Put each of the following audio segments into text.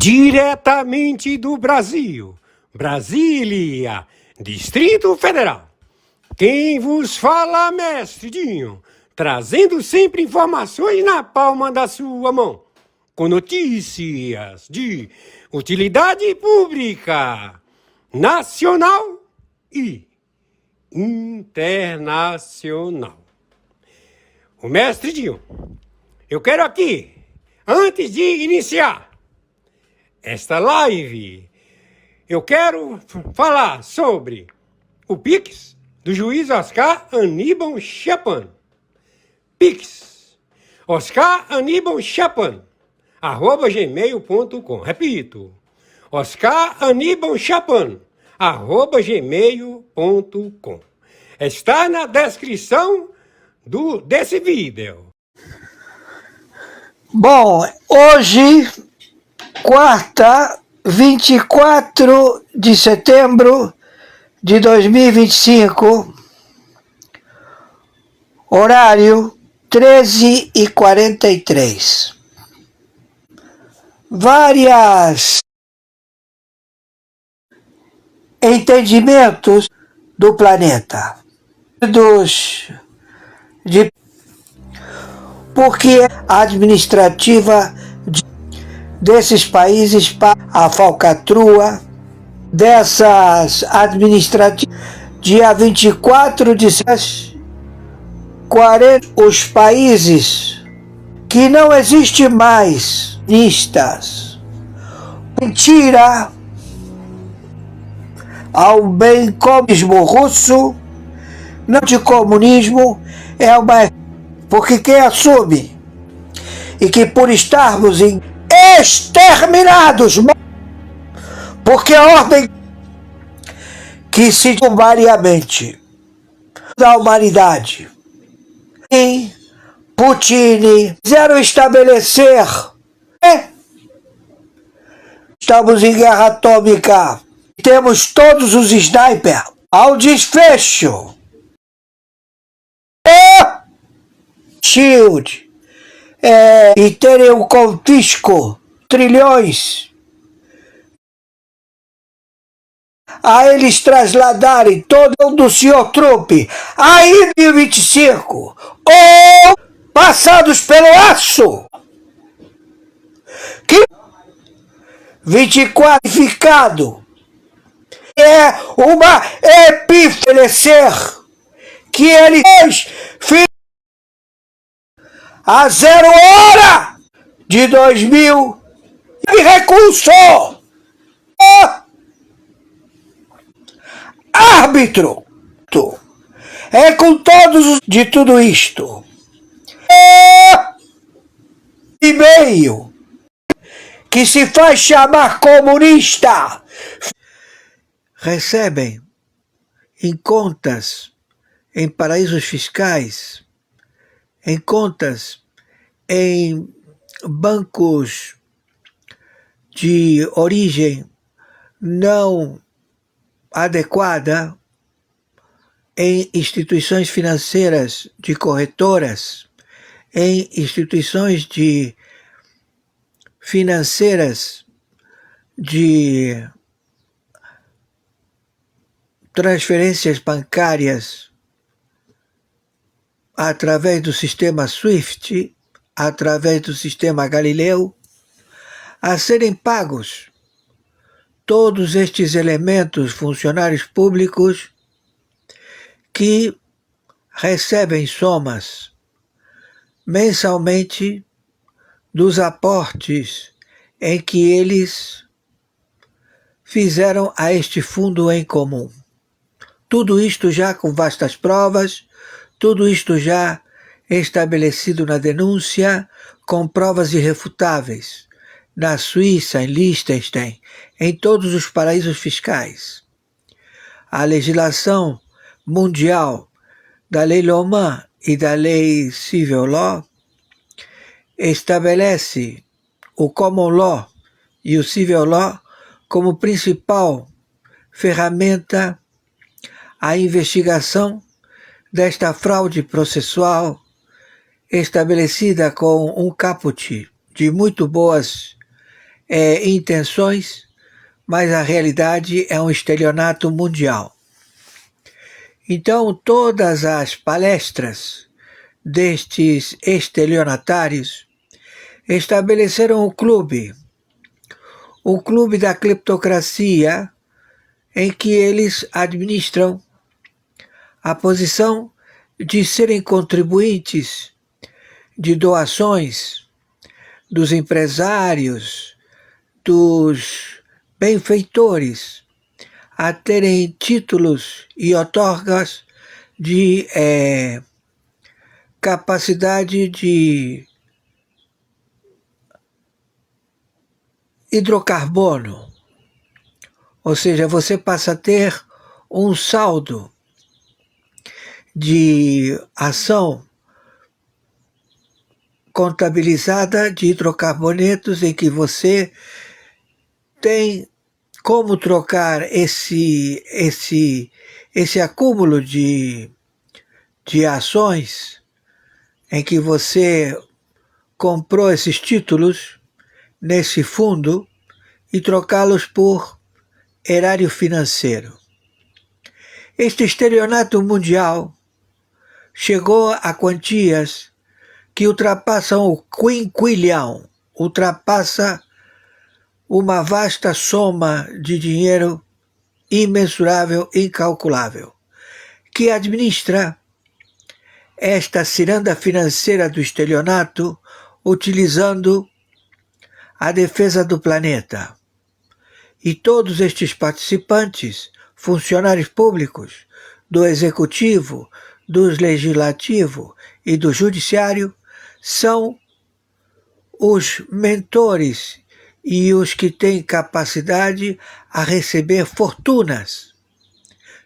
Diretamente do Brasil, Brasília, Distrito Federal. Quem vos fala, mestre Dinho, trazendo sempre informações na palma da sua mão, com notícias de utilidade pública, nacional e internacional. O mestre Dinho, eu quero aqui, antes de iniciar esta live, eu quero falar sobre o Pix do juiz Oscar Aníbal Chapman. Pix, Oscar Aníbal Chapman, @gmail.com. Repito, Oscar Aníbal Chapman, @gmail.com. Está na descrição desse vídeo. Bom, hoje, quarta, 24 de setembro de 2025, horário 13h43. Vários entendimentos do planeta, porque a administrativa desses países para a falcatrua dessas administrativas, dia 24 de 40, os países que não existe mais listas, mentira ao bem comunismo russo, não de comunismo, é uma, porque quem assume e que por estarmos exterminados, porque a ordem que se variamente da humanidade e Putin quiseram estabelecer, estamos em guerra atômica, temos todos os snipers ao desfecho, shield, e terem um confisco, trilhões, a eles trasladarem todo do Sr. Trump a 2025, ou passados pelo aço, que 24 ficado é uma epifelecer que ele fez a 0 hora de 2000 e recurso árbitro é com todos de tudo isto e meio que se faz chamar comunista recebem em contas em paraísos fiscais, em contas em bancos de origem não adequada, em instituições financeiras de corretoras, em instituições financeiras de transferências bancárias através do sistema SWIFT, através do sistema Galileu, a serem pagos todos estes elementos, funcionários públicos que recebem somas mensalmente dos aportes em que eles fizeram a este fundo em comum. Tudo isto já com vastas provas, tudo isto já estabelecido na denúncia, com provas irrefutáveis, na Suíça, em Liechtenstein, em todos os paraísos fiscais. A legislação mundial da Lei Lohmann e da Lei Civil Law estabelece o Common Law e o Civil Law como principal ferramenta à investigação desta fraude processual estabelecida com um caput de muito boas intenções, mas a realidade é um estelionato mundial. Então, todas as palestras destes estelionatários estabeleceram o clube da cleptocracia, em que eles administram a posição de serem contribuintes de doações dos empresários, dos benfeitores, a terem títulos e outorgas de capacidade de hidrocarbono, ou seja, você passa a ter um saldo de ação contabilizada de hidrocarbonetos em que você tem como trocar esse acúmulo de ações em que você comprou esses títulos nesse fundo e trocá-los por erário financeiro. Este estelionato mundial chegou a quantias que ultrapassam o quinquilhão, ultrapassa uma vasta soma de dinheiro imensurável, incalculável, que administra esta ciranda financeira do estelionato utilizando a defesa do planeta. E todos estes participantes, funcionários públicos, do executivo, do legislativo e do judiciário, são os mentores e os que têm capacidade a receber fortunas,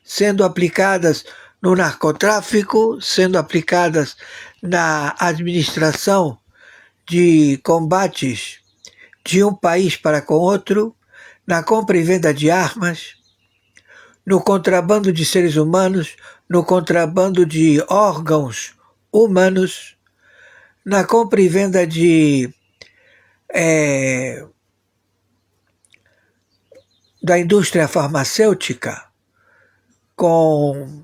sendo aplicadas no narcotráfico, sendo aplicadas na administração de combates de um país para com outro, na compra e venda de armas, no contrabando de seres humanos, no contrabando de órgãos humanos, na compra e venda da indústria farmacêutica com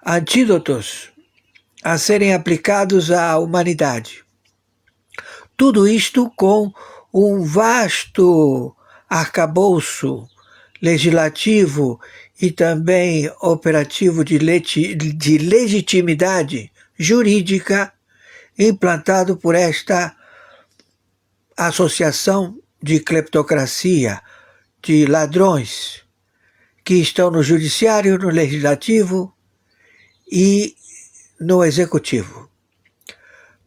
antídotos a serem aplicados à humanidade. Tudo isto com um vasto arcabouço legislativo e também operativo de legitimidade jurídica implantado por esta associação de cleptocracia, de ladrões que estão no judiciário, no legislativo e no executivo.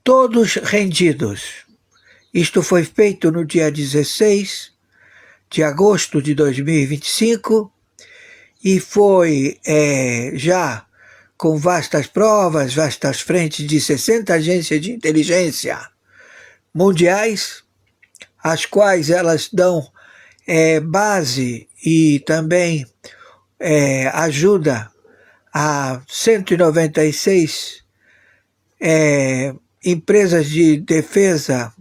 Todos rendidos. Isto foi feito no dia 16 de agosto de 2025 e foi já com vastas provas, vastas frentes de 60 agências de inteligência mundiais, as quais elas dão base e também ajuda a 196 empresas de defesa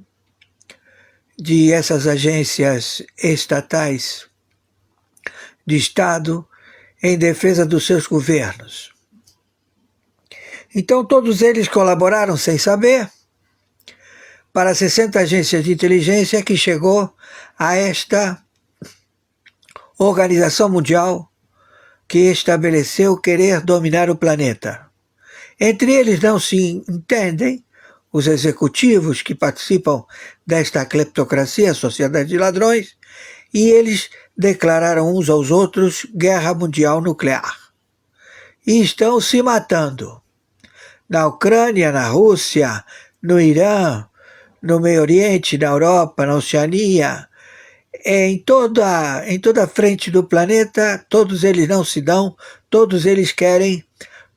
de essas agências estatais de Estado em defesa dos seus governos. Então todos eles colaboraram sem saber para 60 agências de inteligência que chegou a esta organização mundial que estabeleceu querer dominar o planeta. Entre eles não se entendem os executivos que participam desta cleptocracia, sociedade de ladrões, e eles declararam uns aos outros guerra mundial nuclear. E estão se matando. Na Ucrânia, na Rússia, no Irã, no Meio Oriente, na Europa, na Oceania, em toda a frente do planeta, todos eles não se dão, todos eles querem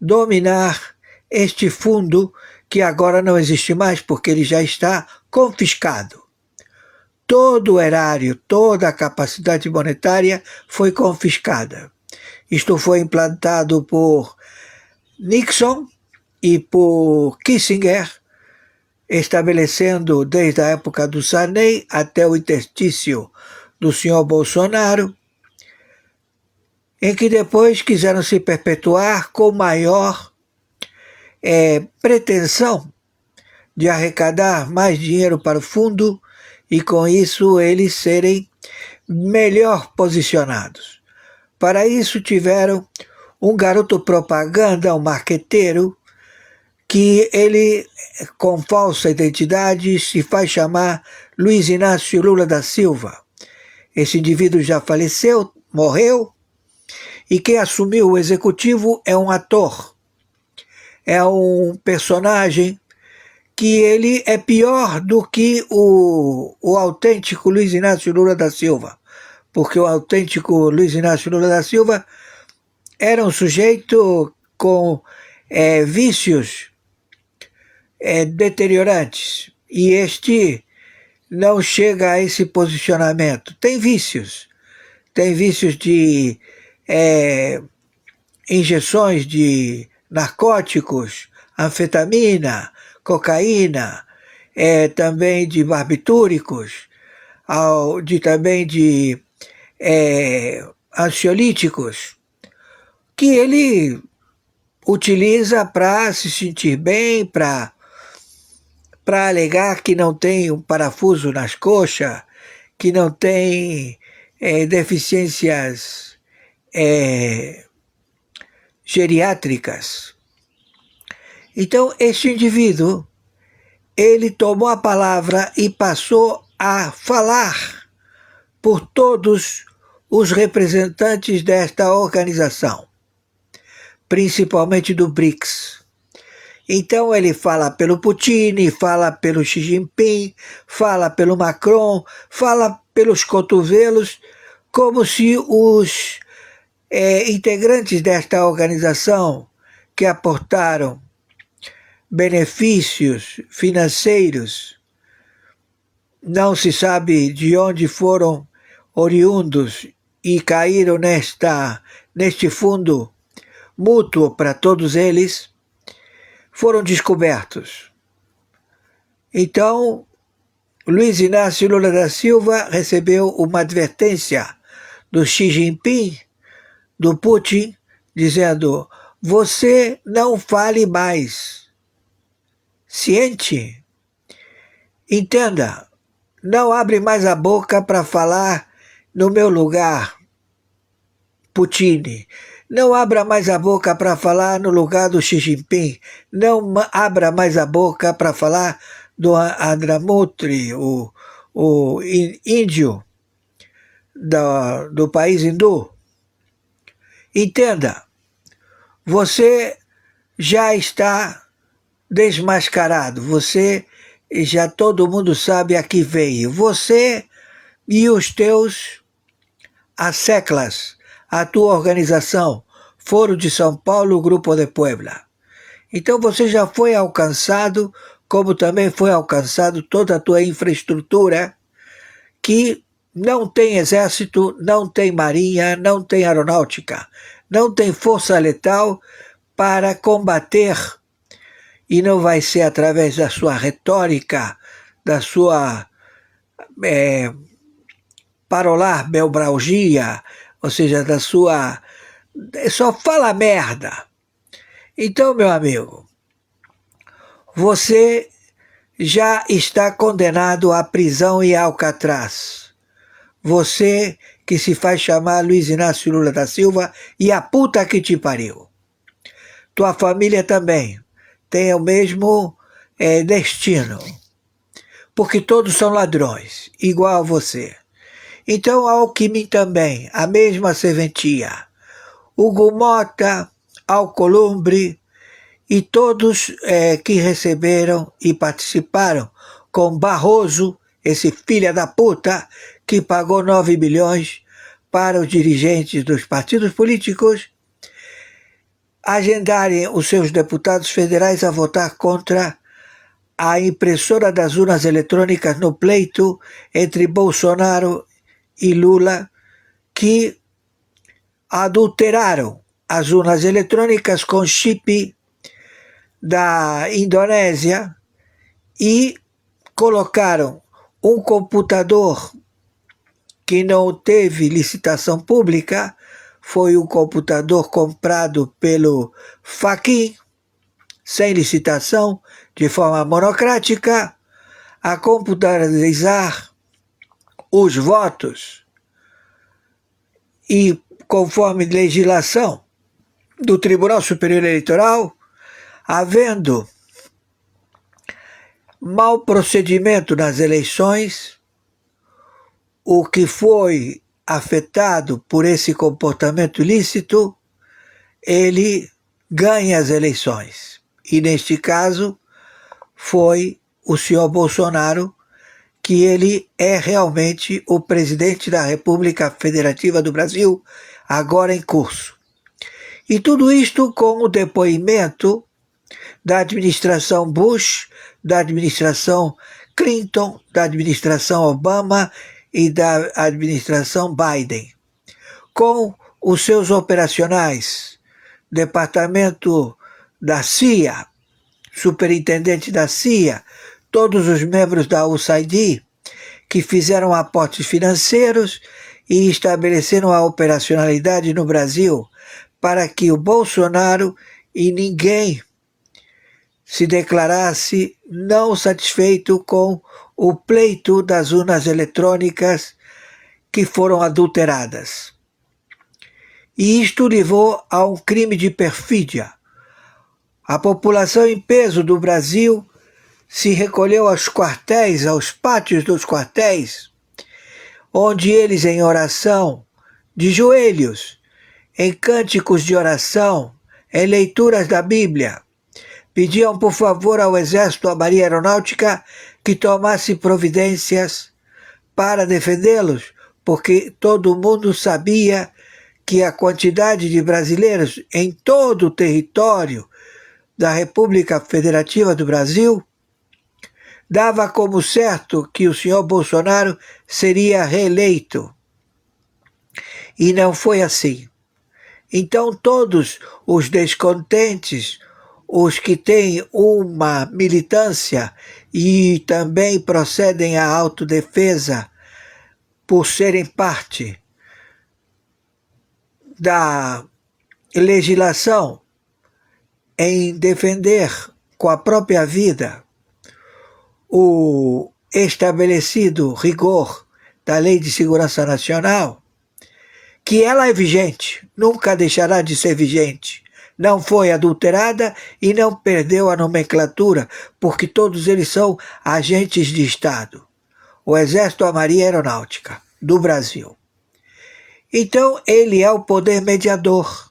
dominar este fundo que agora não existe mais porque ele já está confiscado. Todo o erário, toda a capacidade monetária foi confiscada. Isto foi implantado por Nixon e por Kissinger estabelecendo desde a época do Sarney até o interstício do senhor Bolsonaro, em que depois quiseram se perpetuar com maior pretensão de arrecadar mais dinheiro para o fundo e com isso eles serem melhor posicionados. Para isso tiveram um garoto propaganda, um marqueteiro, que ele, com falsa identidade, se faz chamar Luiz Inácio Lula da Silva. Esse indivíduo já faleceu, morreu, e quem assumiu o executivo é um ator, é um personagem que ele é pior do que o autêntico Luiz Inácio Lula da Silva, porque o autêntico Luiz Inácio Lula da Silva era um sujeito com vícios deteriorantes, e este não chega a esse posicionamento. Tem vícios de injeções de narcóticos, anfetamina, cocaína, também de barbitúricos, também de ansiolíticos, que ele utiliza para se sentir bem, para alegar que não tem um parafuso nas coxas, que não tem deficiências geriátricas. Então, este indivíduo, ele tomou a palavra e passou a falar por todos os representantes desta organização, principalmente do BRICS. Então ele fala pelo Putin, fala pelo Xi Jinping, fala pelo Macron, fala pelos cotovelos, como se os integrantes desta organização que aportaram benefícios financeiros, não se sabe de onde foram oriundos e caíram neste fundo mútuo para todos eles, foram descobertos. Então, Luiz Inácio Lula da Silva recebeu uma advertência do Xi Jinping, do Putin, dizendo: você não fale mais. Ciente? Entenda, não abre mais a boca para falar no meu lugar, Putin. Não abra mais a boca para falar no lugar do Xi Jinping. Não abra mais a boca para falar do Andramutri, o índio do país hindu. Entenda, você já está desmascarado. Todo mundo sabe a que veio. Você e os teus asseclas, a tua organização, Foro de São Paulo, Grupo de Puebla. Então você já foi alcançado, como também foi alcançado toda a tua infraestrutura, que não tem exército, não tem marinha, não tem aeronáutica, não tem força letal para combater, e não vai ser através da sua retórica, da sua parolar belbralgia, ou seja, da sua... só fala merda. Então, meu amigo, você já está condenado à prisão e a Alcatraz. Você que se faz chamar Luiz Inácio Lula da Silva e a puta que te pariu. Tua família também tem o mesmo destino, porque todos são ladrões, igual a você. Então, Alckmin também, a mesma serventia. Hugo Mota, Alcolumbre e todos que receberam e participaram com Barroso, esse filho da puta, que pagou 9 bilhões para os dirigentes dos partidos políticos agendarem os seus deputados federais a votar contra a impressora das urnas eletrônicas no pleito entre Bolsonaro e Lula, que adulteraram as urnas eletrônicas com chip da Indonésia e colocaram um computador que não teve licitação pública, foi um computador comprado pelo Fachin, sem licitação, de forma monocrática, a computadorizar os votos e, conforme legislação do Tribunal Superior Eleitoral, havendo mau procedimento nas eleições, o que foi afetado por esse comportamento ilícito, ele ganha as eleições. E neste caso foi o senhor Bolsonaro, que ele é realmente o presidente da República Federativa do Brasil, agora em curso. E tudo isto com o depoimento da administração Bush, da administração Clinton, da administração Obama e da administração Biden, com os seus operacionais, departamento da CIA, superintendente da CIA, todos os membros da USAID, que fizeram aportes financeiros e estabeleceram a operacionalidade no Brasil para que o Bolsonaro e ninguém se declarasse não satisfeito com o pleito das urnas eletrônicas que foram adulteradas. E isto levou a um crime de perfídia. A população em peso do Brasil se recolheu aos quartéis, aos pátios dos quartéis, onde eles, em oração, de joelhos, em cânticos de oração, em leituras da Bíblia, pediam por favor ao Exército, à Marinha Aeronáutica, que tomasse providências para defendê-los, porque todo mundo sabia que a quantidade de brasileiros em todo o território da República Federativa do Brasil dava como certo que o senhor Bolsonaro seria reeleito. E não foi assim. Então todos os descontentes, os que têm uma militância e também procedem à autodefesa por serem parte da legislação em defender com a própria vida o estabelecido rigor da Lei de Segurança Nacional, que ela é vigente, nunca deixará de ser vigente, não foi adulterada e não perdeu a nomenclatura, porque todos eles são agentes de Estado, o Exército, a Marinha Aeronáutica do Brasil. Então ele é o poder mediador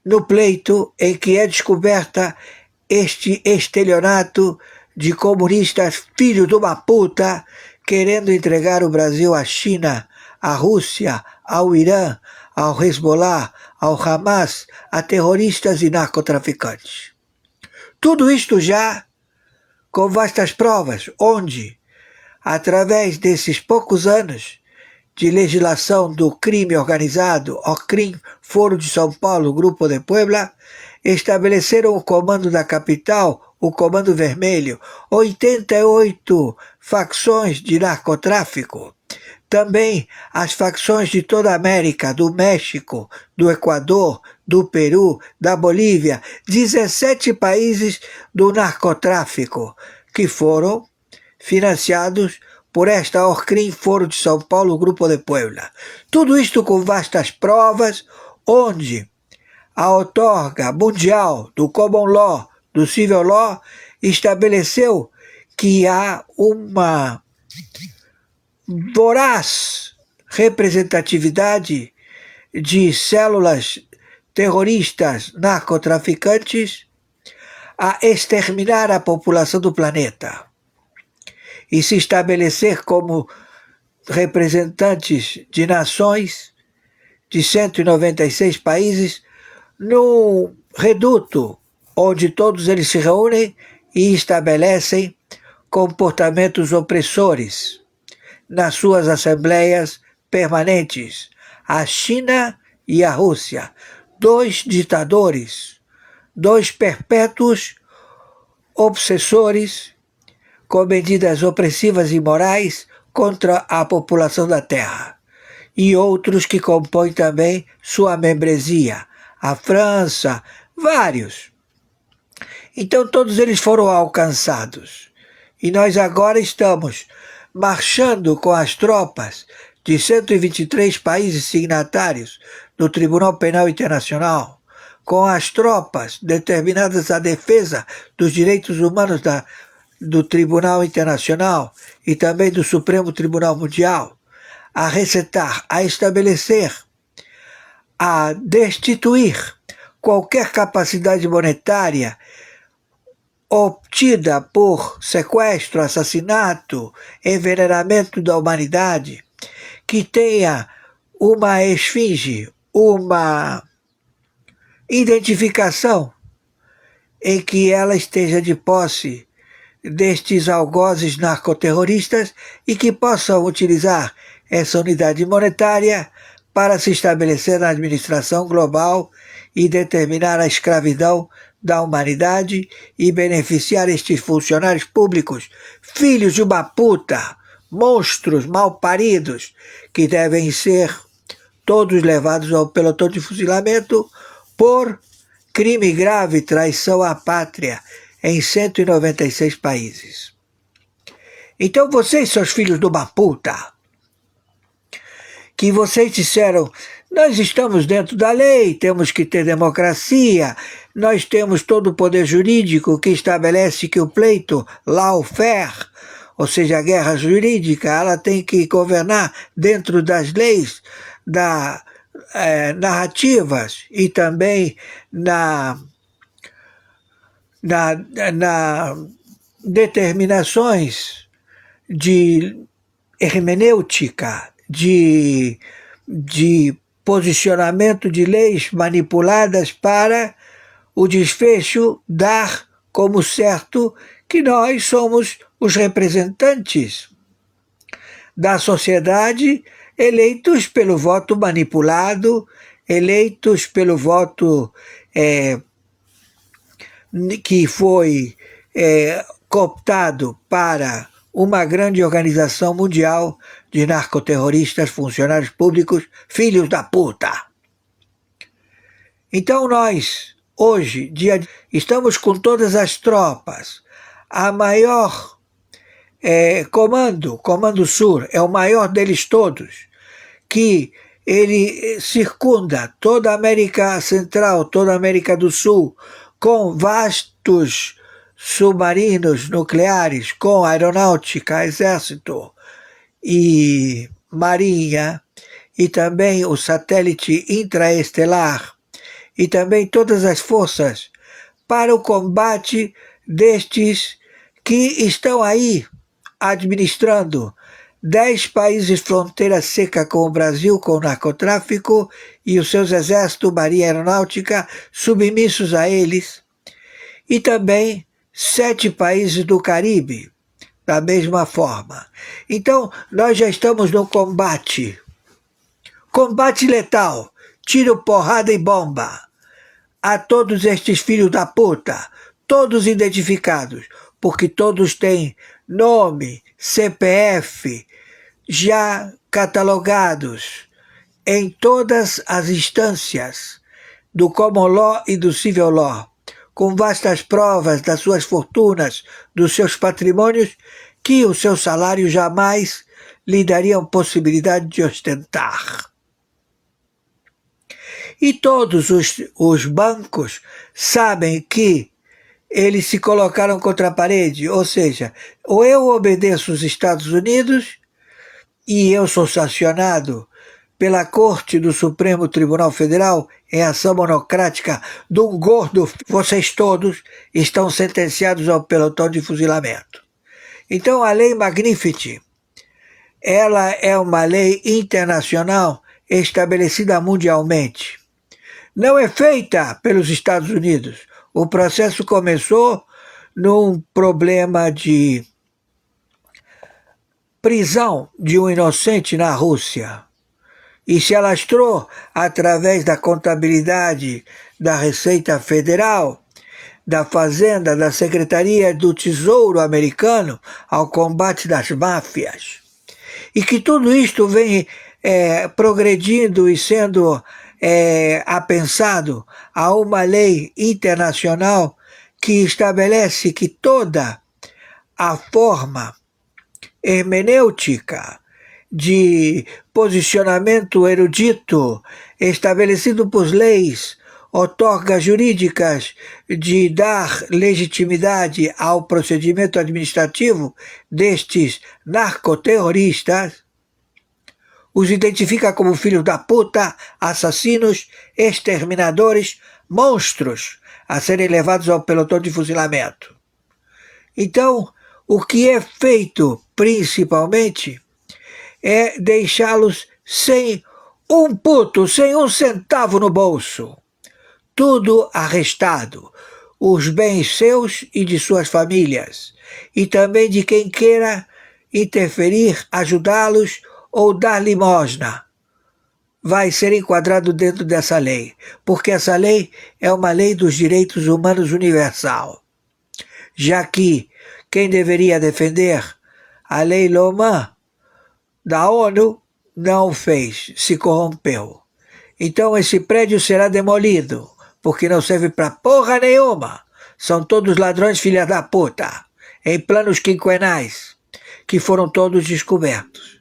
no pleito em que é descoberta este estelionato de comunistas filhos de uma puta querendo entregar o Brasil à China, à Rússia, ao Irã, ao Hezbollah, ao Hamas, a terroristas e narcotraficantes. Tudo isto já com vastas provas, onde, através desses poucos anos de legislação do crime organizado, o CRIM, Foro de São Paulo, Grupo de Puebla, estabeleceram o comando da capital, o Comando Vermelho, 88 facções de narcotráfico, também as facções de toda a América, do México, do Equador, do Peru, da Bolívia, 17 países do narcotráfico, que foram financiados por esta Orcrim, Foro de São Paulo, Grupo de Puebla. Tudo isto com vastas provas, onde a outorga mundial do Common Law, do Civil Law, estabeleceu que há uma voraz representatividade de células terroristas narcotraficantes a exterminar a população do planeta e se estabelecer como representantes de nações de 196 países num reduto onde todos eles se reúnem e estabelecem comportamentos opressores nas suas assembleias permanentes, a China e a Rússia, dois ditadores, dois perpétuos obsessores com medidas opressivas e imorais contra a população da Terra, e outros que compõem também sua membresia, a França, vários. Então todos eles foram alcançados, e nós agora estamos marchando com as tropas de 123 países signatários do Tribunal Penal Internacional, com as tropas determinadas à defesa dos direitos humanos do Tribunal Internacional e também do Supremo Tribunal Mundial, a resetar, a estabelecer, a destituir qualquer capacidade monetária obtida por sequestro, assassinato, envenenamento da humanidade, que tenha uma esfinge, uma identificação em que ela esteja de posse destes algozes narcoterroristas e que possam utilizar essa unidade monetária para se estabelecer na administração global e determinar a escravidão da humanidade e beneficiar estes funcionários públicos, filhos de uma puta, monstros mal paridos, que devem ser todos levados ao pelotão de fuzilamento por crime grave, traição à pátria, em 196 países. Então vocês, seus filhos de uma puta, que vocês disseram, nós estamos dentro da lei, temos que ter democracia, nós temos todo o poder jurídico que estabelece que o pleito, lawfare, ou seja, a guerra jurídica, ela tem que governar dentro das leis, narrativas e também na determinações de hermenêutica, de posicionamento de leis manipuladas para o desfecho dar como certo que nós somos os representantes da sociedade, eleitos pelo voto manipulado, eleitos pelo voto que foi cooptado para uma grande organização mundial de narcoterroristas, funcionários públicos, filhos da puta. Então nós, hoje, estamos com todas as tropas. A maior Comando Sur, é o maior deles todos, que ele circunda toda a América Central, toda a América do Sul, com vastos submarinos nucleares, com aeronáutica, exército e marinha, e também o satélite intraestelar, e também todas as forças para o combate destes que estão aí administrando 10 países fronteira seca com o Brasil, com o narcotráfico, e os seus exércitos, marinha e aeronáutica, submissos a eles, e também 7 países do Caribe, da mesma forma. Então, nós já estamos no combate letal, tiro, porrada e bomba, a todos estes filhos da puta, todos identificados, porque todos têm nome, CPF, já catalogados em todas as instâncias do Common Law e do Civil Law, com vastas provas das suas fortunas, dos seus patrimônios, que o seu salário jamais lhe dariam possibilidade de ostentar. E todos os bancos sabem que eles se colocaram contra a parede, ou seja, ou eu obedeço os Estados Unidos e eu sou sancionado pela Corte do Supremo Tribunal Federal em ação monocrática de um gordo, vocês todos estão sentenciados ao pelotão de fuzilamento. Então a lei Magnifici, ela é uma lei internacional estabelecida mundialmente. Não é feita pelos Estados Unidos. O processo começou num problema de prisão de um inocente na Rússia e se alastrou através da contabilidade da Receita Federal, da Fazenda, da Secretaria do Tesouro americano ao combate das máfias. E que tudo isto vem progredindo e sendo apensado a uma lei internacional que estabelece que toda a forma hermenêutica de posicionamento erudito estabelecido por leis, outorgas jurídicas de dar legitimidade ao procedimento administrativo destes narcoterroristas, os identifica como filhos da puta, assassinos, exterminadores, monstros a serem levados ao pelotão de fuzilamento. Então, o que é feito principalmente é deixá-los sem um puto, sem um centavo no bolso. Tudo arrestado, os bens seus e de suas famílias, e também de quem queira interferir, ajudá-los ou dar limosna. Vai ser enquadrado dentro dessa lei, porque essa lei é uma lei dos direitos humanos universal, já que quem deveria defender a lei Loma da ONU não fez, se corrompeu. Então esse prédio será demolido, porque não serve para porra nenhuma. São todos ladrões filha da puta, em planos quinquenais, que foram todos descobertos.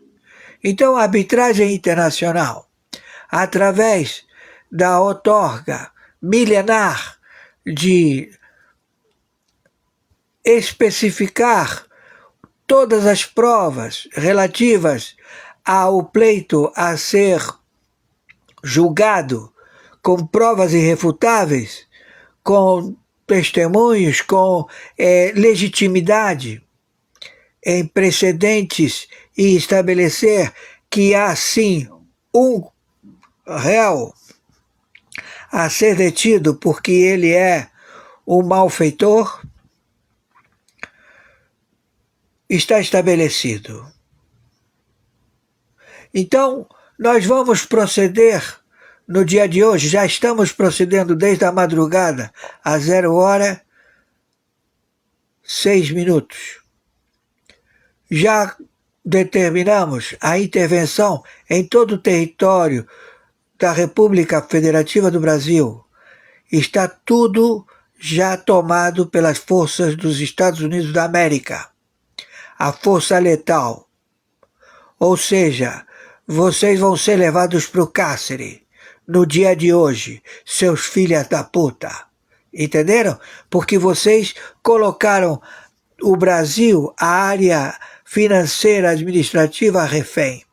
Então a arbitragem internacional, através da outorga milenar de especificar todas as provas relativas ao pleito a ser julgado com provas irrefutáveis, com testemunhos, com legitimidade em precedentes e estabelecer que há sim um réu a ser detido porque ele é um malfeitor, está estabelecido. Então, nós vamos proceder no dia de hoje, já estamos procedendo desde a madrugada, a 0h06. Já determinamos a intervenção em todo o território da República Federativa do Brasil. Está tudo já tomado pelas forças dos Estados Unidos da América. A força letal. Ou seja, vocês vão ser levados para o cárcere no dia de hoje, seus filhos da puta. Entenderam? Porque vocês colocaram o Brasil, a área financeira administrativa, refém.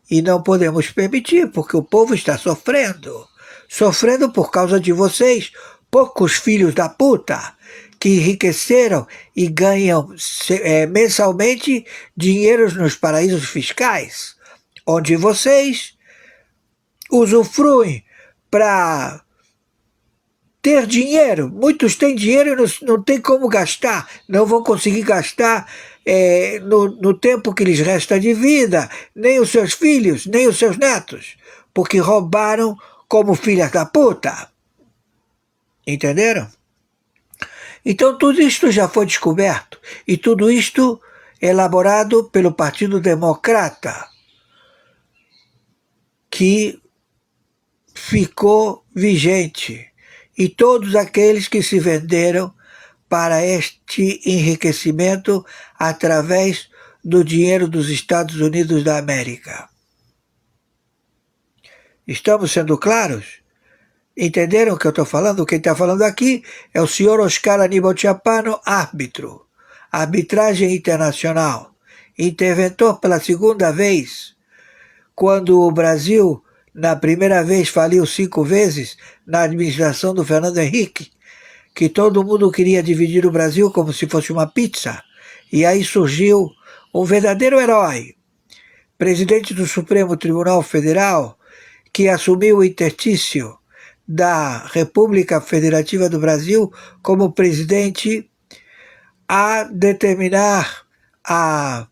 E não podemos permitir, porque o povo está sofrendo. Sofrendo por causa de vocês, poucos filhos da puta, que enriqueceram e ganham mensalmente dinheiros nos paraísos fiscais, onde vocês usufruem para ter dinheiro. Muitos têm dinheiro e não tem como gastar, não vão conseguir gastar no tempo que lhes resta de vida, nem os seus filhos, nem os seus netos, porque roubaram como filhas da puta. Entenderam? Então tudo isto já foi descoberto, e tudo isto elaborado pelo Partido Democrata, que ficou vigente, e todos aqueles que se venderam para este enriquecimento através do dinheiro dos Estados Unidos da América. Estamos sendo claros? Entenderam o que eu estou falando? Quem está falando aqui é o senhor Oscar Aníbal Chapano, árbitro, arbitragem internacional, interventor pela segunda vez, quando o Brasil, na primeira vez, faliu 5 vezes na administração do Fernando Henrique, que todo mundo queria dividir o Brasil como se fosse uma pizza, e aí surgiu um verdadeiro herói, presidente do Supremo Tribunal Federal, que assumiu o interstício da República Federativa do Brasil como presidente a determinar a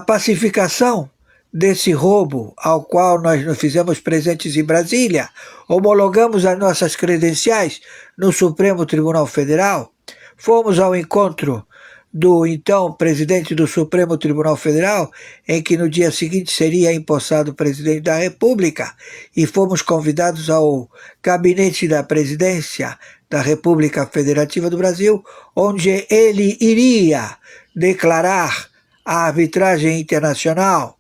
pacificação desse roubo ao qual nós nos fizemos presentes em Brasília, homologamos as nossas credenciais no Supremo Tribunal Federal, fomos ao encontro do então presidente do Supremo Tribunal Federal, em que no dia seguinte seria empossado o presidente da República, e fomos convidados ao gabinete da presidência da República Federativa do Brasil, onde ele iria declarar a arbitragem internacional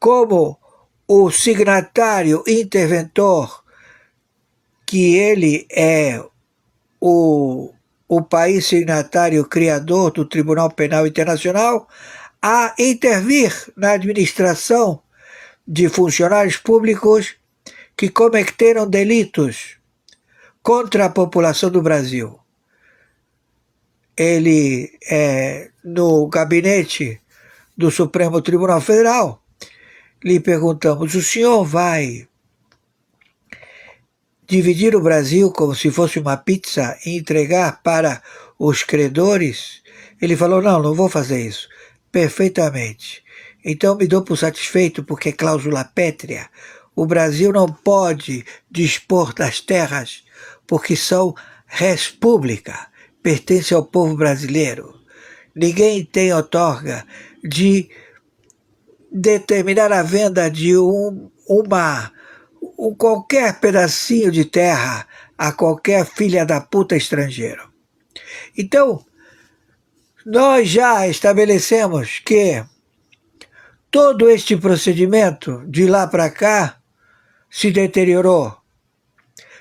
como o signatário interventor, que ele é o país signatário criador do Tribunal Penal Internacional, a intervir na administração de funcionários públicos que cometeram delitos contra a população do Brasil. Ele no gabinete do Supremo Tribunal Federal, lhe perguntamos: o senhor vai dividir o Brasil como se fosse uma pizza e entregar para os credores? Ele falou: não vou fazer isso. Perfeitamente. Então me dou por satisfeito, porque é cláusula pétrea. O Brasil não pode dispor das terras porque são res pública, pertence ao povo brasileiro. Ninguém tem outorga de determinar a venda de qualquer pedacinho de terra a qualquer filha da puta estrangeiro. Então, nós já estabelecemos que todo este procedimento de lá para cá se deteriorou.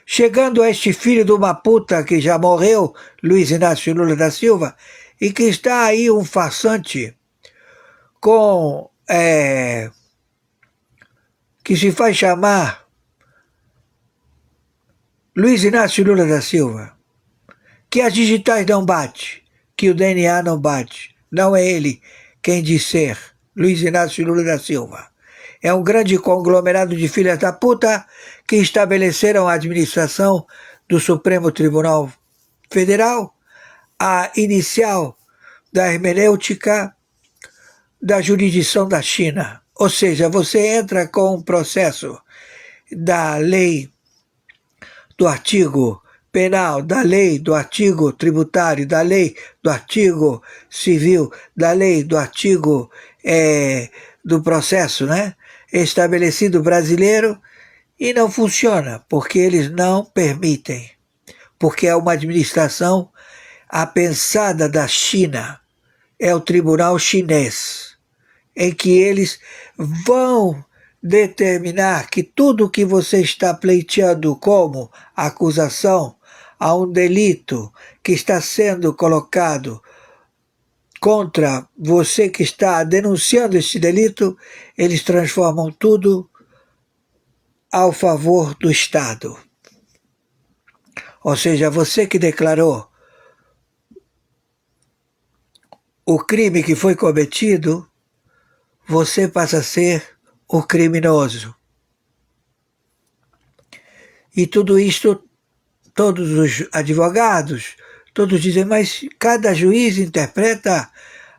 Chegando a este filho de uma puta que já morreu, Luiz Inácio Lula da Silva, e que está aí um farsante com que se faz chamar Luiz Inácio Lula da Silva, que as digitais não bate, que o DNA não bate. Não é ele quem diz ser Luiz Inácio Lula da Silva. É um grande conglomerado de filhas da puta que estabeleceram a administração do Supremo Tribunal Federal, a inicial da hermenêutica da jurisdição da China. Ou seja, você entra com um processo da lei do artigo penal, da lei do artigo tributário, da lei do artigo civil, da lei do artigo do processo, né? Estabelecido brasileiro, e não funciona, porque eles não permitem, porque é uma administração apensada da China, é o tribunal chinês, em que eles vão determinar que tudo que você está pleiteando como acusação a um delito que está sendo colocado contra você que está denunciando esse delito, eles transformam tudo ao favor do Estado. Ou seja, você que declarou o crime que foi cometido, você passa a ser o criminoso. E tudo isto, todos os advogados, todos dizem, mas cada juiz interpreta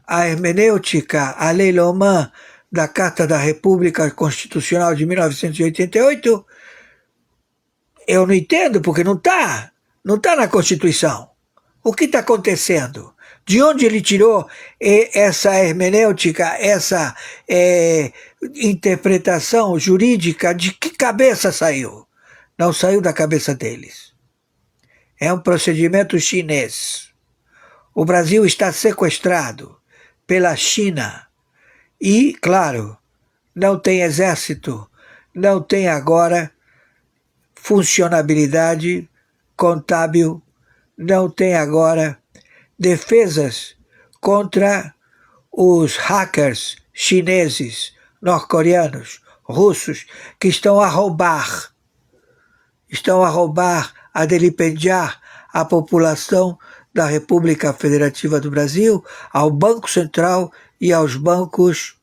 a hermenêutica, a Lei Lohmann da Carta da República Constitucional de 1988. Eu não entendo, porque não está na Constituição. O que está acontecendo? De onde ele tirou essa hermenêutica, essa interpretação jurídica? De que cabeça saiu? Não saiu da cabeça deles. É um procedimento chinês. O Brasil está sequestrado pela China e, claro, não tem exército, não tem agora funcionabilidade contábil, não tem agora defesas contra os hackers chineses, norte-coreanos, russos, que estão a roubar, a delipendiar a população da República Federativa do Brasil, ao Banco Central e aos bancos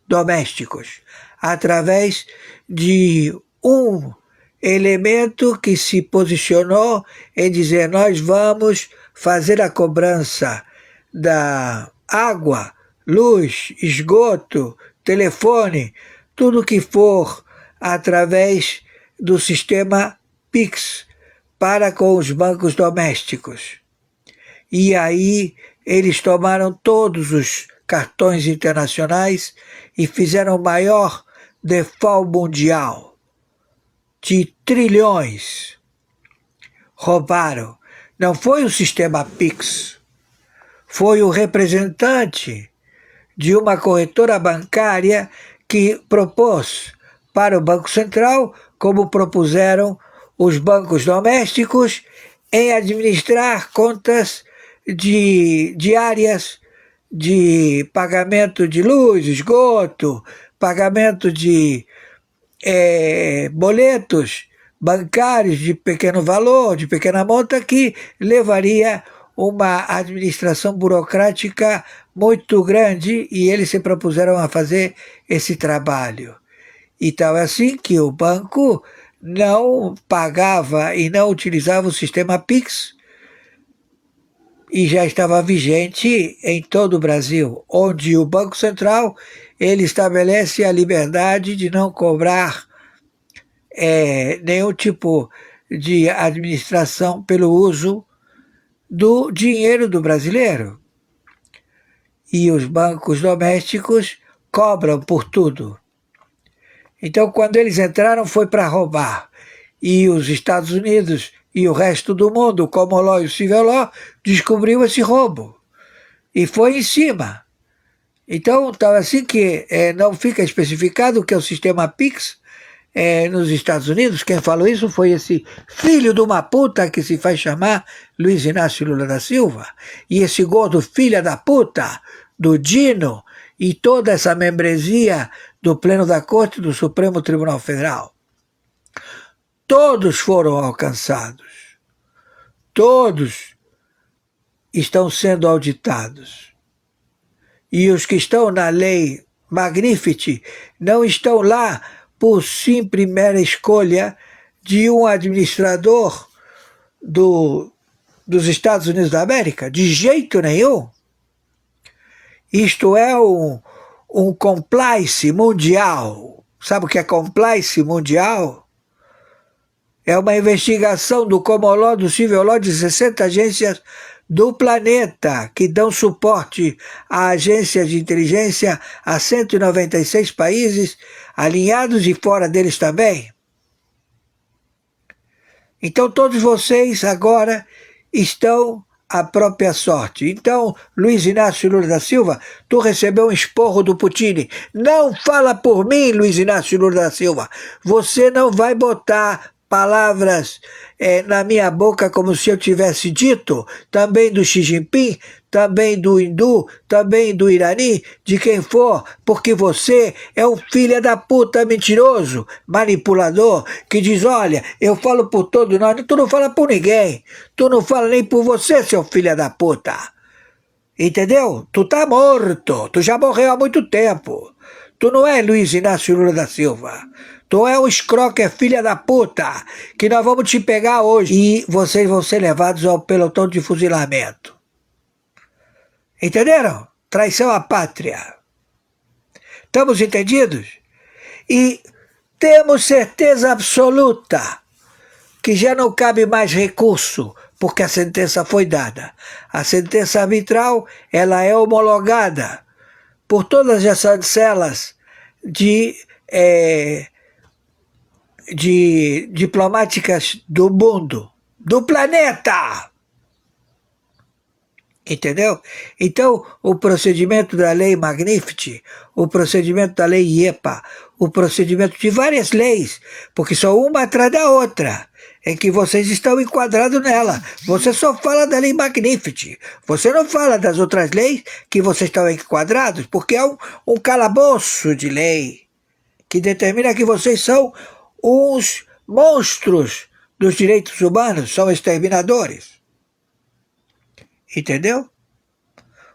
domésticos, através de um elemento que se posicionou em dizer: nós vamos fazer a cobrança da água, luz, esgoto, telefone, tudo que for através do sistema Pix para com os bancos domésticos. E aí eles tomaram todos os cartões internacionais e fizeram o maior default mundial de trilhões. Roubaram. Não foi o sistema Pix, foi o representante de uma corretora bancária que propôs para o Banco Central, como propuseram os bancos domésticos, em administrar contas diárias de pagamento de luz, esgoto, pagamento de boletos bancários de pequeno valor, de pequena monta, que levaria uma administração burocrática muito grande, e eles se propuseram a fazer esse trabalho. Então é assim que o banco não pagava e não utilizava o sistema Pix, e já estava vigente em todo o Brasil, onde o Banco Central ele estabelece a liberdade de não cobrar nenhum tipo de administração pelo uso do dinheiro do brasileiro. E os bancos domésticos cobram por tudo. Então, quando eles entraram, foi para roubar. E os Estados Unidos e o resto do mundo, o common law e o civil law, descobriu esse roubo. E foi em cima. Então, estava assim que não fica especificado o que é o sistema Pix nos Estados Unidos. Quem falou isso foi esse filho de uma puta que se faz chamar Luiz Inácio Lula da Silva. E esse gordo filho da puta do Dino e toda essa membresia do Pleno da Corte do Supremo Tribunal Federal. Todos foram alcançados. Todos estão sendo auditados. E os que estão na lei Magnifici não estão lá por simples mera escolha de um administrador dos Estados Unidos da América, de jeito nenhum. Isto é um compliance mundial. Sabe o que é compliance mundial? É uma investigação do common law, do civil law, de 60 agências do planeta, que dão suporte a agências de inteligência a 196 países, alinhados e fora deles também. Então todos vocês agora estão à própria sorte. Então, Luiz Inácio Lula da Silva, tu recebeu um esporro do Putin. Não fala por mim, Luiz Inácio Lula da Silva. Você não vai botar palavras na minha boca como se eu tivesse dito, também do Xi Jinping, também do hindu, também do irani, de quem for, porque você é um filho da puta mentiroso, manipulador, que diz, olha, eu falo por todos nós, tu não fala por ninguém, tu não fala nem por você, seu filho da puta. Entendeu? Tu tá morto, tu já morreu há muito tempo. Tu não é Luiz Inácio Lula da Silva. Tu é um escroque, filha da puta, que nós vamos te pegar hoje e vocês vão ser levados ao pelotão de fuzilamento. Entenderam? Traição à pátria. Estamos entendidos? E temos certeza absoluta que já não cabe mais recurso, porque a sentença foi dada. A sentença arbitral, ela é homologada por todas essas celas de diplomáticas do mundo, do planeta. Entendeu? Então, o procedimento da lei Magnifici, o procedimento da lei IEPA, o procedimento de várias leis, porque são uma atrás da outra, em que vocês estão enquadrados nela. Você só fala da lei Magnifici. Você não fala das outras leis que vocês estão enquadrados, porque é um calabouço de lei que determina que vocês são uns monstros dos direitos humanos, são exterminadores. Entendeu?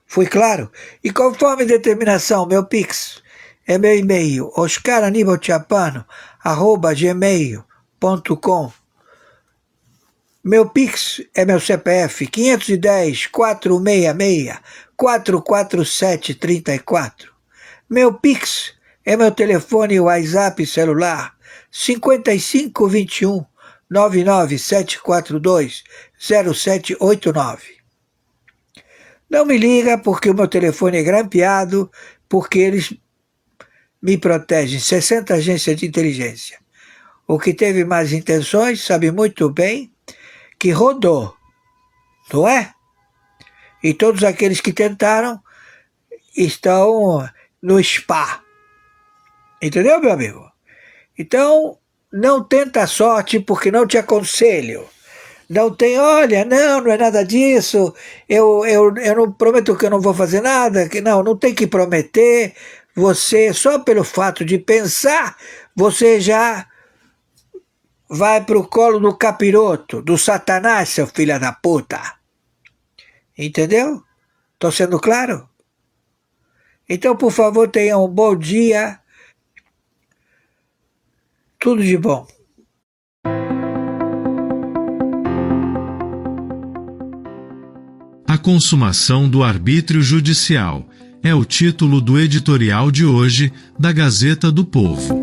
Fui claro? E conforme determinação, meu Pix é meu e-mail, oscaranibaltiapano@gmail.com. Meu Pix é meu CPF, 510-466-44734. Meu Pix É meu telefone WhatsApp celular 5521 99742 0789. Não me liga porque o meu telefone é grampeado, porque eles me protegem 60 agências de inteligência. O que teve más intenções sabe muito bem que rodou, não é? E todos aqueles que tentaram estão no spa. Entendeu, meu amigo? Então, não tenta a sorte porque não te aconselho. Não tem, olha, não é nada disso, eu não prometo que eu não vou fazer nada, que não tem que prometer. Você, só pelo fato de pensar, você já vai pro colo do capiroto, do Satanás, seu filho da puta. Entendeu? Tô sendo claro? Então, por favor, tenha um bom dia. Tudo de bom. A consumação do arbítrio judicial é o título do editorial de hoje da Gazeta do Povo.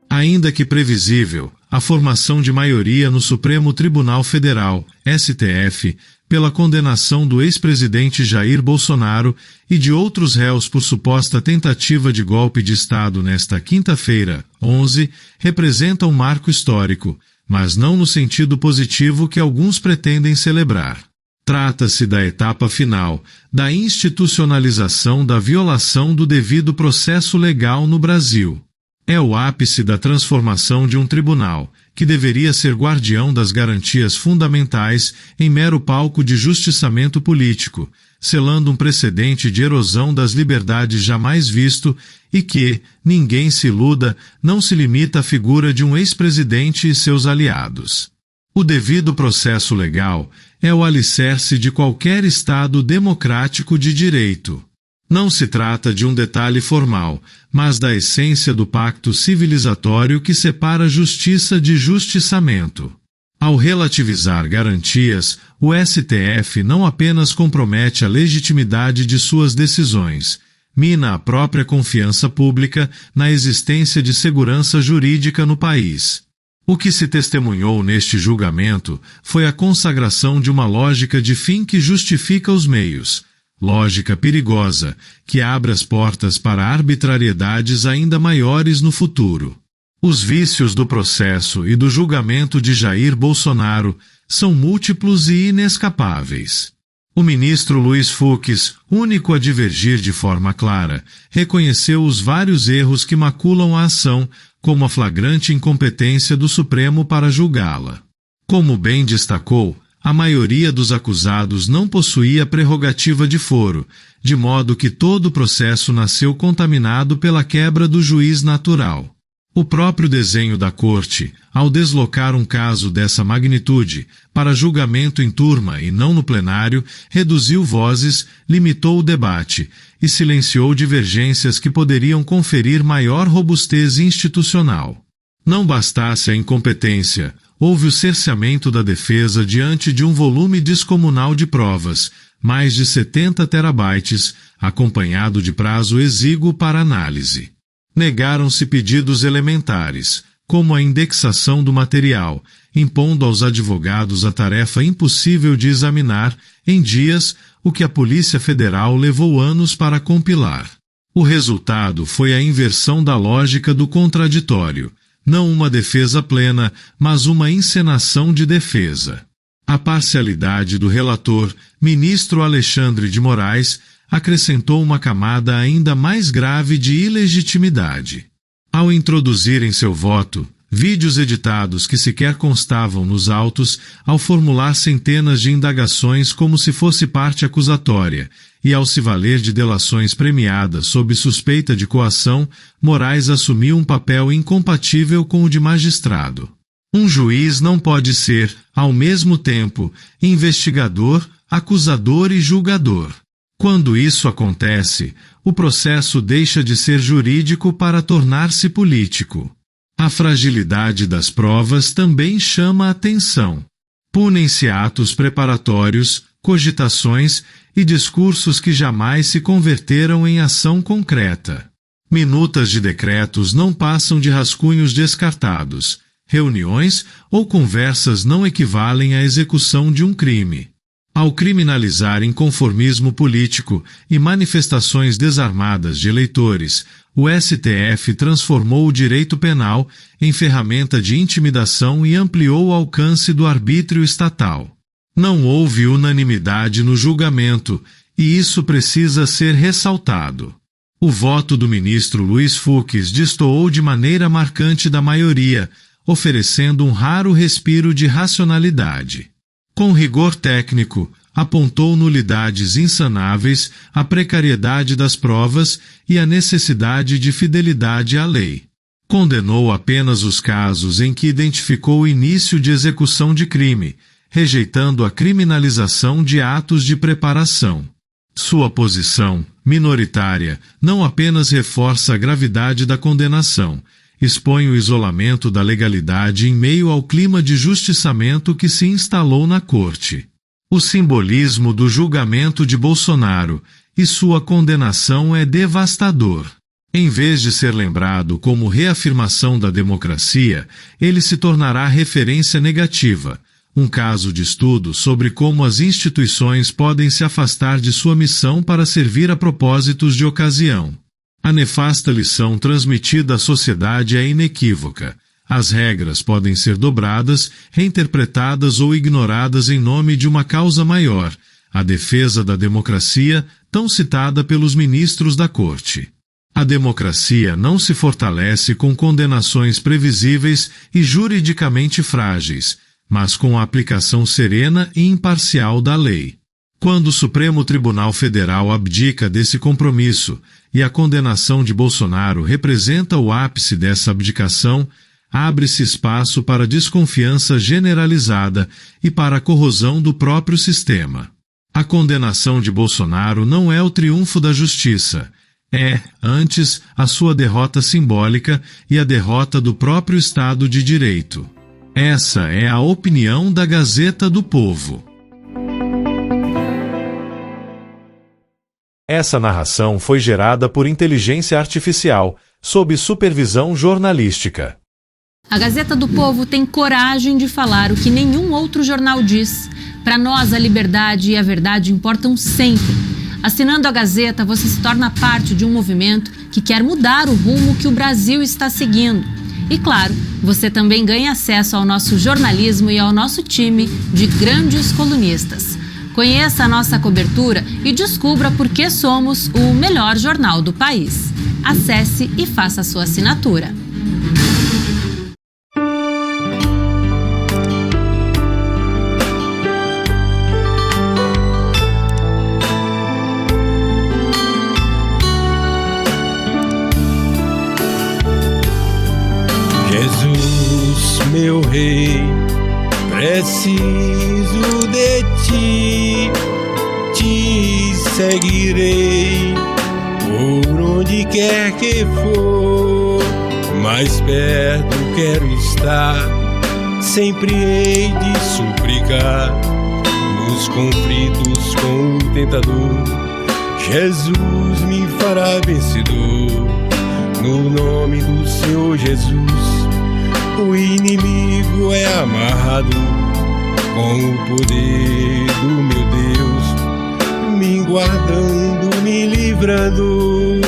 Ainda que previsível, a formação de maioria no Supremo Tribunal Federal, STF, pela condenação do ex-presidente Jair Bolsonaro e de outros réus por suposta tentativa de golpe de Estado nesta quinta-feira, 11, representa um marco histórico, mas não no sentido positivo que alguns pretendem celebrar. Trata-se da etapa final da institucionalização da violação do devido processo legal no Brasil. É o ápice da transformação de um tribunal, que deveria ser guardião das garantias fundamentais, em mero palco de justiçamento político, selando um precedente de erosão das liberdades jamais visto e que, ninguém se iluda, não se limita à figura de um ex-presidente e seus aliados. O devido processo legal é o alicerce de qualquer Estado democrático de direito. Não se trata de um detalhe formal, mas da essência do pacto civilizatório que separa justiça de justiçamento. Ao relativizar garantias, o STF não apenas compromete a legitimidade de suas decisões, mina a própria confiança pública na existência de segurança jurídica no país. O que se testemunhou neste julgamento foi a consagração de uma lógica de fim que justifica os meios, lógica perigosa, que abre as portas para arbitrariedades ainda maiores no futuro. Os vícios do processo e do julgamento de Jair Bolsonaro são múltiplos e inescapáveis. O ministro Luiz Fux, único a divergir de forma clara, reconheceu os vários erros que maculam a ação, como a flagrante incompetência do Supremo para julgá-la. Como bem destacou, a maioria dos acusados não possuía prerrogativa de foro, de modo que todo o processo nasceu contaminado pela quebra do juiz natural. O próprio desenho da Corte, ao deslocar um caso dessa magnitude para julgamento em turma e não no plenário, reduziu vozes, limitou o debate e silenciou divergências que poderiam conferir maior robustez institucional. Não bastasse a incompetência, houve o cerceamento da defesa diante de um volume descomunal de provas, mais de 70 terabytes, acompanhado de prazo exíguo para análise. Negaram-se pedidos elementares, como a indexação do material, impondo aos advogados a tarefa impossível de examinar, em dias, o que a Polícia Federal levou anos para compilar. O resultado foi a inversão da lógica do contraditório, não uma defesa plena, mas uma encenação de defesa. A parcialidade do relator, ministro Alexandre de Moraes, acrescentou uma camada ainda mais grave de ilegitimidade. Ao introduzir em seu voto vídeos editados que sequer constavam nos autos, ao formular centenas de indagações como se fosse parte acusatória, e ao se valer de delações premiadas sob suspeita de coação, Moraes assumiu um papel incompatível com o de magistrado. Um juiz não pode ser, ao mesmo tempo, investigador, acusador e julgador. Quando isso acontece, o processo deixa de ser jurídico para tornar-se político. A fragilidade das provas também chama a atenção. Punem-se atos preparatórios, cogitações e discursos que jamais se converteram em ação concreta. Minutas de decretos não passam de rascunhos descartados. Reuniões ou conversas não equivalem à execução de um crime. Ao criminalizar inconformismo político e manifestações desarmadas de eleitores, o STF transformou o direito penal em ferramenta de intimidação e ampliou o alcance do arbítrio estatal. Não houve unanimidade no julgamento, e isso precisa ser ressaltado. O voto do ministro Luiz Fux destoou de maneira marcante da maioria, oferecendo um raro respiro de racionalidade. Com rigor técnico, apontou nulidades insanáveis, a precariedade das provas e a necessidade de fidelidade à lei. Condenou apenas os casos em que identificou o início de execução de crime, rejeitando a criminalização de atos de preparação. Sua posição, minoritária, não apenas reforça a gravidade da condenação, expõe o isolamento da legalidade em meio ao clima de justiçamento que se instalou na corte. O simbolismo do julgamento de Bolsonaro e sua condenação é devastador. Em vez de ser lembrado como reafirmação da democracia, ele se tornará referência negativa, um caso de estudo sobre como as instituições podem se afastar de sua missão para servir a propósitos de ocasião. A nefasta lição transmitida à sociedade é inequívoca. As regras podem ser dobradas, reinterpretadas ou ignoradas em nome de uma causa maior, a defesa da democracia, tão citada pelos ministros da Corte. A democracia não se fortalece com condenações previsíveis e juridicamente frágeis, mas com a aplicação serena e imparcial da lei. Quando o Supremo Tribunal Federal abdica desse compromisso e a condenação de Bolsonaro representa o ápice dessa abdicação, abre-se espaço para desconfiança generalizada e para a corrosão do próprio sistema. A condenação de Bolsonaro não é o triunfo da justiça, é, antes, a sua derrota simbólica e a derrota do próprio Estado de Direito. Essa é a opinião da Gazeta do Povo. Essa narração foi gerada por inteligência artificial, sob supervisão jornalística. A Gazeta do Povo tem coragem de falar o que nenhum outro jornal diz. Para nós, a liberdade e a verdade importam sempre. Assinando a Gazeta, você se torna parte de um movimento que quer mudar o rumo que o Brasil está seguindo. E claro, você também ganha acesso ao nosso jornalismo e ao nosso time de grandes colunistas. Conheça a nossa cobertura e descubra por que somos o melhor jornal do país. Acesse e faça sua assinatura. Jesus, meu rei, preciso de ti, te seguirei por onde quer que for, mais perto quero estar, sempre hei de suplicar, nos conflitos com o tentador, Jesus me fará vencedor, no nome do Senhor Jesus. O inimigo é amarrado com o poder do meu Deus, me guardando, me livrando.